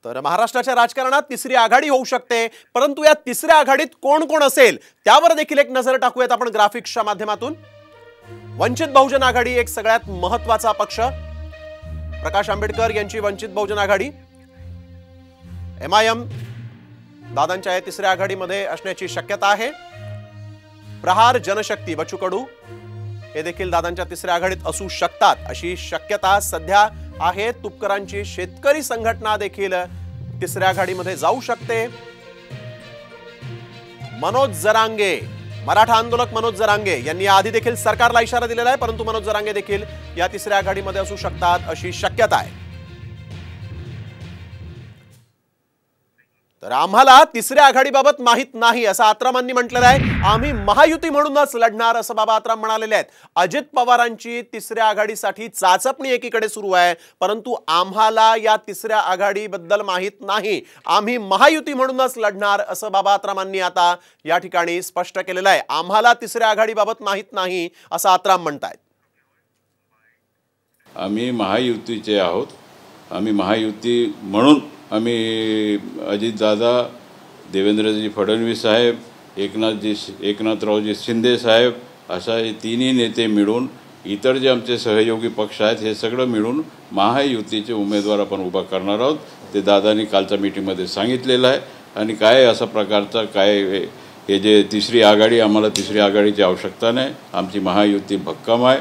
तर महाराष्ट्राच्या राजकारणात तिसरी आघाडी होऊ शकते, परंतु या तिसऱ्या आघाडीत कोण कोण असेल त्यावर देखील एक नजर टाकूयात आपण ग्राफिक्सच्या माध्यमातून। वंचित बहुजन आघाडी एक सगळ्यात महत्त्वाचा पक्ष, प्रकाश आंबेडकर यांची वंचित बहुजन आघाडी, MIM दादांच्या या तिसऱ्या आघाडीमध्ये असण्याची शक्यता आहे। प्रहार जनशक्ती बच्चू कडू हे देखील दादांच्या तिसऱ्या आघाडीत असू शकतात अशी शक्यता सध्या आहे। तुपकरांची शेतकरी संघटना देखील तिसऱ्या आघाडीमध्ये जाऊ शकते। मनोज जरांगे, मराठा आंदोलक मनोज जरांगे यांनी आधी देखील सरकारला इशारा दिलेला आहे, परंतु मनोज जरांगे देखील या तिसऱ्या आघाडीमध्ये असू शकतात अशी शक्यता आहे। तर आम्हाला तिसऱ्या आघाडीबाबत माहित नाही असं आत्रामांनी म्हटलेलं आहे। आम्ही महायुती म्हणूनच लढणार असं बाबा आत्राम म्हणालेले आहेत। अजित पवारांची तिसऱ्या आघाडीसाठी चाचपणी एकीकडे सुरू आहे, परंतु आम्हाला या तिसऱ्या आघाडीबद्दल माहित नाही, आम्ही महायुती म्हणूनच लढणार असं बाबा आत्रामांनी आता या ठिकाणी स्पष्ट केलेलं आहे। आम्हाला तिसऱ्या आघाडीबाबत माहित नाही असं आत्राम म्हणतायत। आम्ही महायुतीचे आहोत, आम्ही महायुती म्हणून आम्ही अजितदादा, देवेंद्रजी फडणवीस साहेब, एकनाथरावजी शिंदे साहेब अशा हे तिन्ही नेते मिळून, इतर जे आमचे सहयोगी पक्ष आहेत हे सगळं मिळून महायुतीचे उमेदवार आपण उभा करणार आहोत। ते दादांनी कालच्या मीटिंगमध्ये सांगितलेलं आहे। आणि काय असा प्रकारचा काय हे जे तिसरी आघाडी, आम्हाला तिसरी आघाडीची आवश्यकता नाही, आमची महायुती भक्कम आहे।